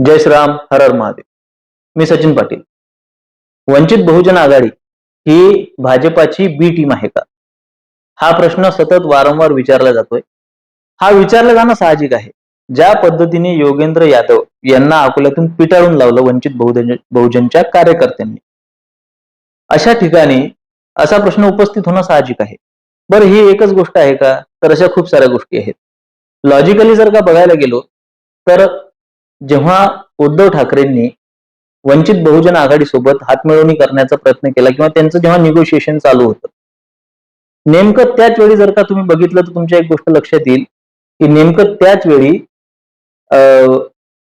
जय श्रीराम, हर हर महादेव. मी सचिन पाटील. वंचित बहुजन आघाडी ही भाजपाची बी टीम आहे का? हा प्रश्न सतत वारंवार विचारला जातोय. हा विचारला जाणं साहजिक आहे. ज्या पद्धतीने योगेंद्र यादव यांना अकोल्यातून पिटाळून लावलं वंचित बहुजनच्या कार्यकर्त्यांनी, अशा ठिकाणी असा प्रश्न उपस्थित होणं साहजिक आहे. बरं, ही एकच गोष्ट आहे का? तर अशा खूप साऱ्या गोष्टी आहेत. लॉजिकली जर का बघायला गेलो तर जेव्हा उद्धव ठाकरेंनी वंचित बहुजन आघाडीसोबत हातमिळवणी करण्याचा प्रयत्न केला किंवा त्यांचं जेव्हा निगोशिएशन चालू होतं, नेमकं त्याच वेळी जर का तुम्ही बघितलं तर तुमच्या एक गोष्ट लक्षात येईल की नेमकं त्याच वेळी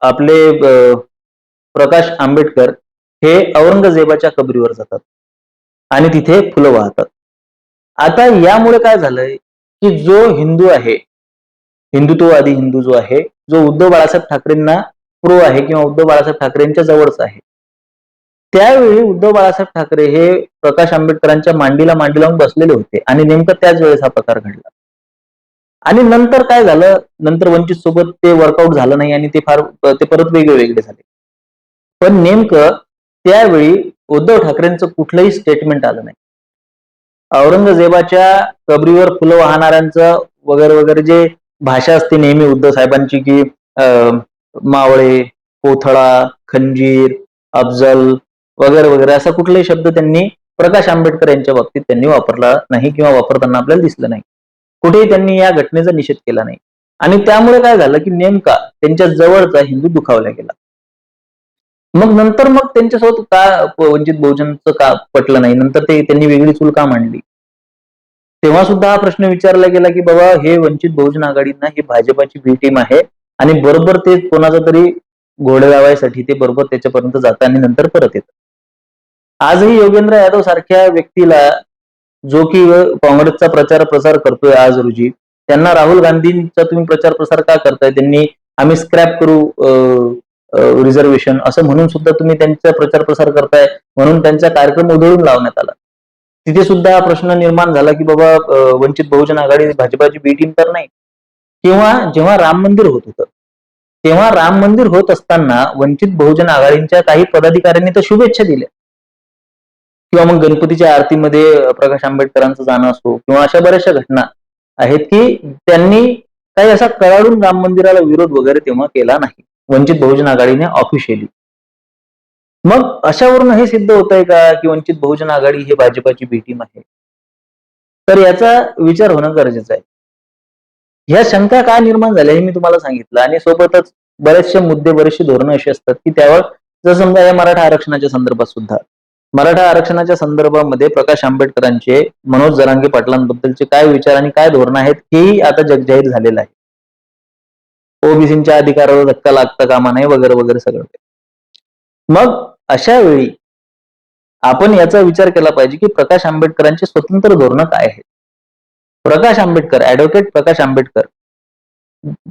आपले प्रकाश आंबेडकर हे औरंगजेबाच्या कबरीवर जातात आणि तिथे फुलं वाहतात. आता यामुळे काय झालंय की जो हिंदू आहे, हिंदुत्ववादी हिंदू जो आहे, जो उद्धव बाळासाहेब ठाकरेंना प्रो आहे किंवा उद्धव बाळासाहेब ठाकरेंच्या जवळचा आहे, त्यावेळी उद्धव बाळासाहेब ठाकरे हे प्रकाश आंबेडकरांच्या मांडीला मांडी लावून बसलेले होते आणि नेमकं त्याच वेळेस हा प्रकार घडला. आणि नंतर काय झालं, नंतर वंचित सोबत ते वर्कआउट झालं नाही आणि ते परत वेगळे वेगळे झाले. पण नेमकं त्यावेळी उद्धव ठाकरेंचं कुठलंही स्टेटमेंट आलं नाही. औरंगजेबाच्या कबरीवर फुलं वाहणाऱ्यांचं वगैरे वगैरे जे भाषा असते नेहमी उद्धव साहेबांची की मावळे, कोथळा, खंजीर, अफजल वगैरे वगैरे असा कुठलाही शब्द त्यांनी प्रकाश आंबेडकर यांच्या बाबतीत त्यांनी वापरला नाही किंवा वापरताना आपल्याला दिसलं नाही. कुठेही त्यांनी या घटनेचा निषेध केला नाही. आणि त्यामुळे काय झालं की नेमका त्यांच्या जवळचा हिंदू दुखावला गेला. मग त्यांच्यासोबत का वंचित बहुजनचं का पटलं नाही, नंतर त्यांनी वेगळी चूल का मांडली, तेव्हा सुद्धा हा प्रश्न विचारला गेला की बाबा हे वंचित बहुजन आघाडींना ही भाजपाची बी टीम आहे आणि बरोबर ते कोणाचा तरी घोडे लावायसाठी ते बरोबर त्याच्यापर्यंत जातं आणि नंतर परत येतं. आजही योगेंद्र यादव सारख्या व्यक्तीला, जो की काँग्रेसचा प्रचार प्रसार करतोय आज रोजी, त्यांना राहुल गांधींचा तुम्ही प्रचार प्रसार का करताय, त्यांनी आम्ही स्क्रॅप करू रिझर्वेशन असं म्हणून सुद्धा तुम्ही त्यांचा प्रचार प्रसार करताय, म्हणून त्यांचा कार्यक्रम उधळून लावण्यात आला. तिथे सुद्धा हा प्रश्न निर्माण झाला की बाबा वंचित बहुजन आघाडी भाजपाची बी टीम तर नाही. किंवा जेव्हा राम मंदिर होत होतं, तेव्हा राम मंदिर होत असताना वंचित बहुजन आघाडीच्या काही पदाधिकाऱ्यांनी तर शुभेच्छा दिल्या, किंवा मग गणपतीच्या आरतीमध्ये प्रकाश आंबेडकरांचं जाणं असो किंवा अशा बऱ्याचशा घटना आहेत की त्यांनी काही असा कळाडून राम मंदिराला विरोध वगैरे तेव्हा केला नाही वंचित बहुजन आघाडीने ऑफिशियली. मग अशावरून हे सिद्ध होत आहे का की वंचित बहुजन आघाडी ही भाजपाची बी टीम आहे? तर याचा विचार होणं गरजेचं आहे. ह्या शंका काय निर्माण झाल्या हे मी तुम्हाला सांगितलं, आणि सोबतच बरेचसे मुद्दे, बरेचसे धोरणं अशी असतात की त्यावर, जर समजा या मराठा आरक्षणाच्या संदर्भात सुद्धा, मराठा आरक्षणाच्या संदर्भामध्ये प्रकाश आंबेडकरांचे, मनोज जरांगे पाटलांबद्दलचे काय विचार आणि काय धोरणं आहेत हेही आता जगजाहीर झालेलं आहे. ओबीसींच्या अधिकारावर धक्का लागता कामा नये वगैरे वगैरे सगळं. मग अशा वेळी आपण याचा विचार केला पाहिजे की प्रकाश आंबेडकरांचे स्वतंत्र धोरणं काय आहेत. प्रकाश आंबेडकर, ऍडव्होकेट प्रकाश आंबेडकर,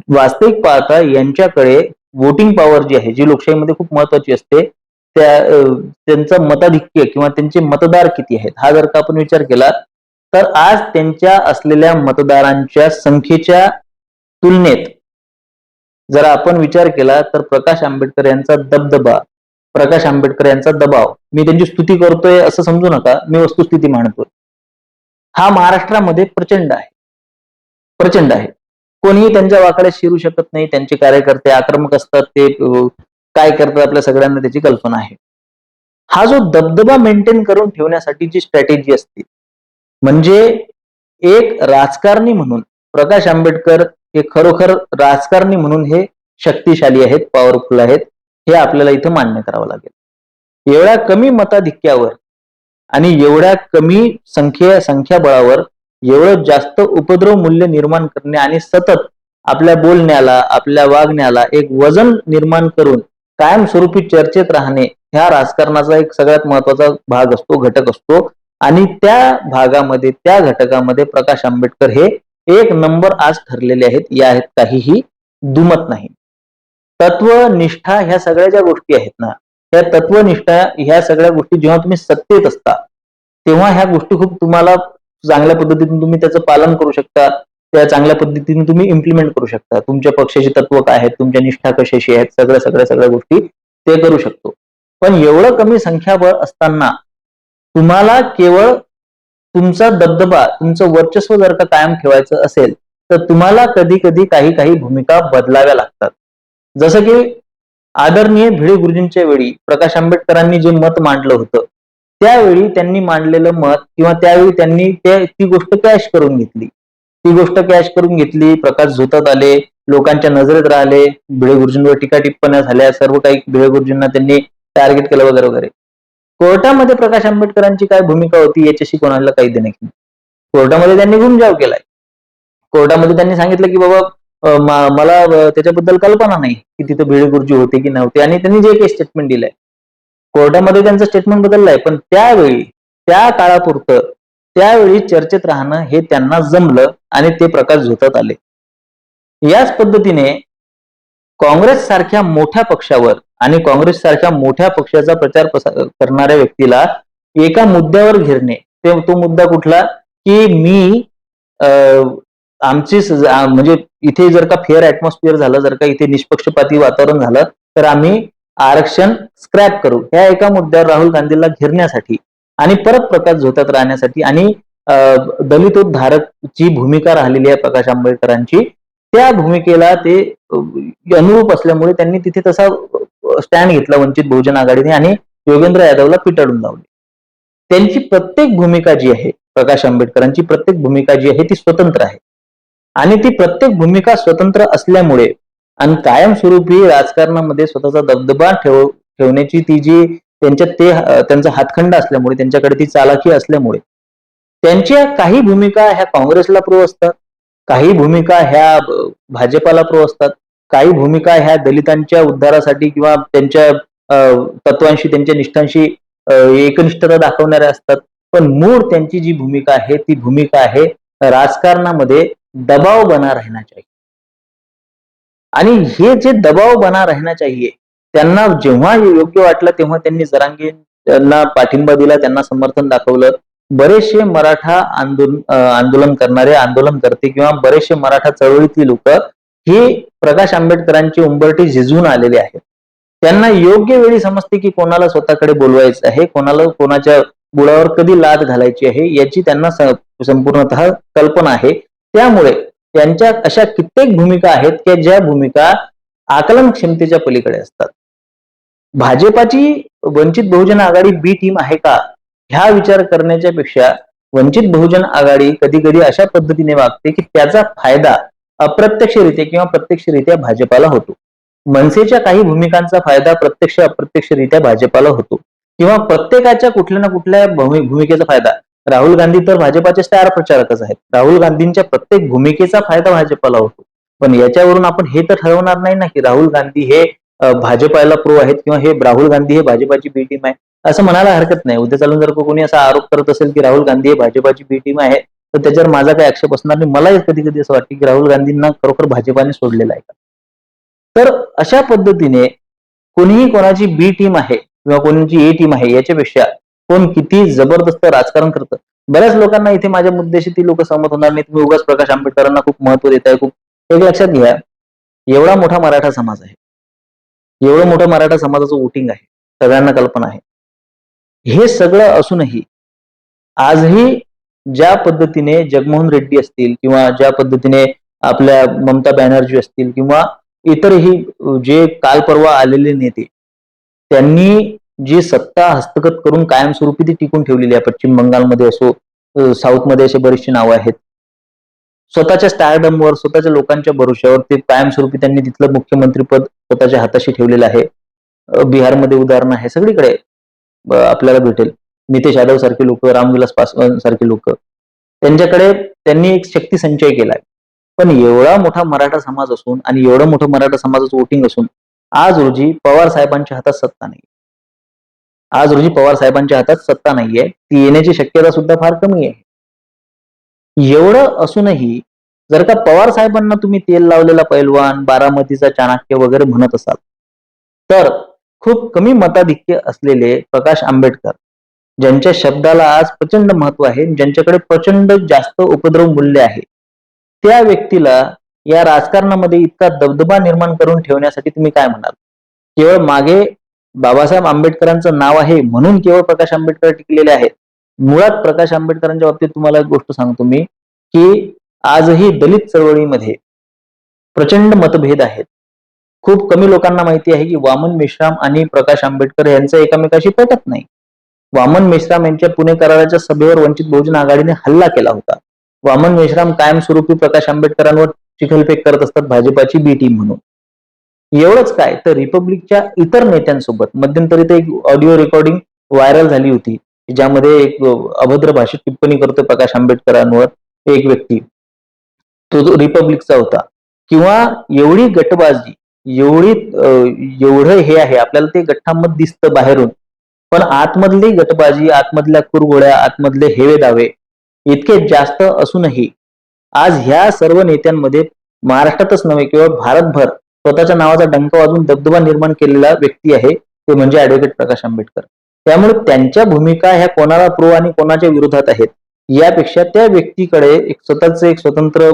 वास्तविक पाहता यांच्याकडे वोटिंग पॉवर जी आहे, जी लोकशाहीमध्ये खूप महत्वाची असते, त्यांचं मताधिक्य किंवा त्यांचे मतदार किती आहेत हा जर का आपण विचार केला तर आज त्यांच्या असलेल्या मतदारांच्या संख्येच्या तुलनेत जर आपण विचार केला तर प्रकाश आंबेडकर यांचा दबदबा, प्रकाश आंबेडकर यांचा दबाव, मी त्यांची स्तुती करतोय असं समजू नका, मी वस्तुस्थिती मांडतोय, हा महाराष्ट्रामध्ये प्रचंड आहे, प्रचंड आहे. कोणीही त्यांच्या वाकड्यात शिरू शकत नाही. त्यांचे कार्यकर्ते आक्रमक असतात, ते काय करतात आपल्या सगळ्यांना त्याची कल्पना आहे. हा जो दबदबा मेंटेन करून ठेवण्यासाठी जी स्ट्रॅटेजी असते, म्हणजे एक राजकारणी म्हणून प्रकाश आंबेडकर हे खरोखर राजकारणी म्हणून हे शक्तिशाली आहेत, पॉवरफुल आहेत, हे आपल्याला इथं मान्य करावं लागेल. एवढ्या कमी मताधिक्यावर आणि एवढ्या कमी संख्याबळावर एवढं जास्त उपद्रव मूल्य निर्माण करणे आणि सतत आपल्या बोलण्याला, आपल्या वागण्याला एक वजन निर्माण करून कायमस्वरूपी चर्चेत राहणे, ह्या राजकारणाचा एक सगळ्यात महत्वाचा भाग असतो, घटक असतो. आणि त्या भागामध्ये, त्या घटकामध्ये प्रकाश आंबेडकर हे एक नंबर आज ठरलेले आहेत, यात काहीही दुमत नाही. तत्वनिष्ठा ह्या सगळ्या ज्या गोष्टी आहेत ना, त्या तत्वनिष्ठा ह्या सगळ्या गोष्टी जेव्हा तुम्ही सत्तेत असता तेव्हा ह्या गोष्टी खूप तुम्हाला चांगल्या पद्धतीने तुम्ही त्याचं पालन करू शकता, त्या चांगल्या पद्धतीने तुम्ही इम्प्लिमेंट करू शकता. तुमच्या पक्षाची तत्व काय आहेत, तुमच्या निष्ठा कशाशी आहेत, सगळ्या गोष्टी ते करू शकतो. पण एवढं कमी संख्याबळ असताना तुम्हाला केवळ तुमचा दबदबा, तुमचं वर्चस्व जर का कायम ठेवायचं असेल, तर तुम्हाला कधी-कधी काही भूमिका बदलाव्या लागतात. जसं की आदरणीय भिडे गुरुजींच्या वेळी प्रकाश आंबेडकरांनी जे मत मांडलं होतं, त्यावेळी त्यांनी मांडलेलं मत किंवा त्यावेळी त्यांनी ती गोष्ट कॅश करून घेतली. ती गोष्ट कॅश करून घेतली, प्रकाश झोतात आले, लोकांच्या नजरेत राहिले, भिडे गुरुजींवर टीका-टिप्पण्या झाल्या, सर्व काही भिडे गुरुजींना त्यांनी टार्गेट केलं वगैरे. कोर्टामध्ये प्रकाश आंबेडकरांची काय भूमिका होती याच्याशी कोणाला काही देणं घेणं. कोर्टामध्ये त्यांनी घुमजाव केलाय. कोर्टामध्ये त्यांनी सांगितलं की बाबा मला त्याच्याबद्दल कल्पना नाही की तिथं भिडे गुरुजी होते की नव्हते, आणि त्यांनी जे काही स्टेटमेंट दिलंय कोर्टामध्ये त्यांचं स्टेटमेंट बदललंय, पण त्यावेळी त्या काळापुरतं त्यावेळी चर्चेत राहणं हे त्यांना जमलं आणि ते प्रकाश झोतात आले. याच पद्धतीने काँग्रेस सारख्या मोठ्या पक्षावर आणि काँग्रेस सारख्या मोठ्या पक्षाचा प्रचार करणाऱ्या व्यक्तीला एका मुद्द्यावर घेरणे, तो मुद्दा कुठला की मी आमची म्हणजे इथे जर का फेअर ऍटमॉस्फिअर झालं, जर का इथे निष्पक्षपाती वातावरण झालं, तर आम्ही आरक्षण स्क्रॅप करू, ह्या एका मुद्द्यावर राहुल गांधीला घेरण्यासाठी आणि परत प्रकाश झोतात राहण्यासाठी आणि दलितोद्धारकची भूमिका राहिलेली आहे प्रकाश आंबेडकरांची, त्या भूमिकेला ते अनुरूप असल्यामुळे त्यांनी तिथे तसा स्टँड घेतला वंचित बहुजन आघाडीने आणि योगेंद्र यादवला पिटाळून लावले. त्यांची प्रत्येक भूमिका जी आहे, प्रकाश आंबेडकरांची प्रत्येक भूमिका जी आहे ती स्वतंत्र आहे आणि ती प्रत्येक भूमिका स्वतंत्र असल्यामुळे आणि कायमस्वरूपी राजकारणामध्ये स्वतःचा दबदबा ठेवण्याची ती जी त्यांचा हातखंड असल्यामुळे, त्यांच्याकडे ती चालाखी असल्यामुळे त्यांच्या काही भूमिका ह्या काँग्रेसला प्रो असतात, काही भूमिका ह्या भाजपाला प्रो असतात, काही भूमिका ह्या दलितांच्या उद्धारासाठी किंवा त्यांच्या तत्वांशी, त्यांच्या निष्ठांशी एकनिष्ठता दाखवणाऱ्या असतात. पण मूळ त्यांची जी भूमिका आहे ती भूमिका आहे राजकारणामध्ये दबाव बना रहना चाहिए. आणि हे जे दबाव बना रहना चाहिए, त्यांना जेव्हा योग्य वाटलं तेव्हा त्यांनी जरांगेंना पाठिंबा दिला, त्यांना समर्थन दाखवलं. बरेचसे मराठा आंदोलन करणारे आंदोलनकर्ते किंवा बरेचसे मराठा चळवळीतली लोक हे प्रकाश आंबेडकरांची उंबरठी झिजवून आलेले आहेत. त्यांना योग्य वेळी समजते की कोणाला स्वतःकडे बोलवायचं आहे, कोणाला कोणाच्या बुडावर कधी लाद घालायची आहे, याची त्यांना संपूर्णतः कल्पना आहे. त्यामुळे त्यांच्या अशा कित्येक भूमिका आहेत की ज्या भूमिका आकलन क्षमतेच्या पलीकडे असतात. भाजपाची वंचित बहुजन आघाडी बी टीम आहे का, ह्या विचार करण्याच्या पेक्षा वंचित बहुजन आघाडी कधी कधी अशा पद्धतीने वागते की त्याचा फायदा अप्रत्यक्षरित्या किंवा प्रत्यक्षरित्या भाजपाला होतो. मनसेच्या काही भूमिकांचा फायदा प्रत्यक्ष अप्रत्यक्षरित्या भाजपाला होतो किंवा प्रत्येकाच्या कुठल्या ना कुठल्या भूमिकेचा फायदा. राहुल गांधी तर भाजपाचे स्टार प्रचारकच आहेत. राहुल गांधींच्या प्रत्येक भूमिकेचा फायदा भाजपाला होतो. पण याच्यावरून आपण हे तर ठरवणार नाही ना की राहुल गांधी हे भाजपाला प्रो आहेत किंवा हे राहुल गांधी हे भाजपाची बी टीम आहे, असं म्हणायला हरकत नाही. उद्या चालून जर कोणी असा आरोप करत असेल की राहुल गांधी हे भाजपाची बी टीम आहे, तर त्याच्यावर माझा काही आक्षेप असणार नाही. मलाही कधी कधी असं वाटतं की राहुल गांधींना खरोखर भाजपाने सोडलेलं आहे का. तर अशा पद्धतीने कोणीही कोणाची बी टीम आहे किंवा कोणाची ए टीम आहे याच्यापेक्षा कोण किती जबरदस्त राजकारण करतं. बऱ्याच लोकांना इथे माझ्या मुद्द्याशी ती लोक सहमत होणार नाही. तुम्ही उगाच प्रकाश आंबेडकरांना खूप महत्व देताय. एक लक्षात घ्या, एवढा मोठा मराठा समाज आहे, एवढं मोठं मराठा समाजाचं वोटिंग आहे, सगळ्यांना कल्पना आहे. हे सगळं असूनही आजही ज्या पद्धतीने जगमोहन रेड्डी असतील किंवा ज्या पद्धतीने आपल्या ममता बॅनर्जी असतील किंवा इतरही जे काल परवा आलेले नेते, त्यांनी जी सत्ता हस्तगत करून कायमस्वरूपी ती टिकून ठेवलेली आहे. पश्चिम बंगालमध्ये असो, साऊथमध्ये असे बरेचसे नावं आहेत. स्वतःच्या स्टारडमवर, स्वतःच्या लोकांच्या भरोश्यावर ते कायमस्वरूपी त्यांनी तिथलं मुख्यमंत्रीपद स्वतःच्या हाताशी ठेवलेलं आहे. बिहारमध्ये उदाहरण आहे, सगळीकडे आपल्याला भेटेल. नितेश यादव सारखे लोक, रामविलास पासवान सारखे लोक, त्यांच्याकडे त्यांनी एक शक्ती संचय केलाय. पण एवढा मोठा मराठा समाज असून आणि एवढं मोठं मराठा समाजाचं वोटिंग असून आज रोजी पवार साहेबांच्या हातात सत्ता नाही. आज रोजी पवार साहेबांच्या हातात सत्ता नाहीये, ती येण्याची शक्यता सुद्धा फार कमी आहे. एवढं असूनही जर का पवार साहेबांना तुम्ही तेल लावलेला पैलवान, बारामतीचा चाणक्य वगैरे म्हणत असाल, तर खूप कमी मताधिक्य असलेले प्रकाश आंबेडकर, ज्यांच्या शब्दाला आज प्रचंड महत्व आहे, ज्यांच्याकडे प्रचंड जास्त उपद्रव मूल्य आहे, त्या व्यक्तीला या राजकारणामध्ये इतका दबदबा निर्माण करून ठेवण्यासाठी तुम्ही काय म्हणाल? केवळ मागे बाबासाहेब आंबेडकरांचं नाव आहे म्हणून केवळ प्रकाश आंबेडकर टिकलेले आहेत. मुळात प्रकाश आंबेडकरांच्या बाबतीत तुम्हाला एक गोष्ट सांगतो मी, की आजही दलित चळवळीमध्ये प्रचंड मतभेद आहेत. खूप कमी लोकांना माहिती आहे की वामन मेश्राम आणि प्रकाश आंबेडकर यांचं एकमेकाशी पटत नाही. वामन मेश्राम यांच्या पुणे कराराच्या सभेवर वंचित बहुजन आघाडीने हल्ला केला होता. वामन मेश्राम कायमस्वरूपी प्रकाश आंबेडकरांवर चिखलफेक करत असतात भाजपाची बी टीम म्हणून. एवढंच काय तर रिपब्लिकच्या इतर नेत्यांसोबत मध्यंतरी ते एक ऑडिओ रेकॉर्डिंग व्हायरल झाली होती, ज्यामध्ये एक अभद्र भाषेत टिप्पणी करतोय प्रकाश आंबेडकरांवर एक व्यक्ती. तो जो रिपब्लिकचा होता. किंवा एवढी गटबाजी, एवढं हे आहे आपल्याला ते गठ्ठामध्ये दिसतं बाहेरून. पण आतमधली गटबाजी, आतमधल्या कुरघोड्या, आतमधले हेवे-दावे इतके जास्त असूनही आज ह्या सर्व नेत्यांमध्ये महाराष्ट्रातच नव्हे केवळ भारतभर स्वतःच्या नावाचा डंका वाजवून दबदबा निर्माण केलेला व्यक्ती आहे, ते म्हणजे ॲडव्होकेट प्रकाश आंबेडकर. त्यामुळे त्यांच्या भूमिका ह्या कोणाला प्रो आणि कोणाच्या विरोधात आहेत, यापेक्षा त्या व्यक्तीकडे एक स्वतंत्र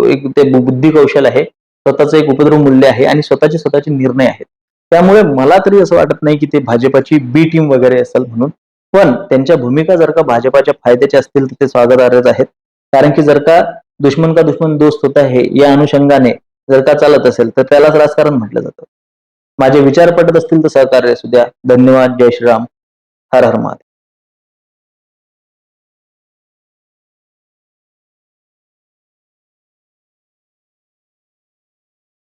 एक ते बुद्धी कौशल आहे, स्वतःचं एक उपद्रव मूल्य आहे आणि स्वतःचे निर्णय आहेत. त्यामुळे मला तरी असं वाटत नाही की ते भाजपाची बी टीम वगैरे असेल म्हणून. पण त्यांच्या भूमिका जर का भाजपाच्या फायद्याच्या असतील तर ते स्वागतार्हच आहेत. कारण की जर का दुश्मन का दुश्मन दोस्त होता है या अनुषंगाने जर का चालत असेल तर त्यालाच राजकारण म्हटलं जातं. माझे विचार पटत असतील तर सहकार्य असू द्या. धन्यवाद. जय श्रीराम. हर हर महादेव.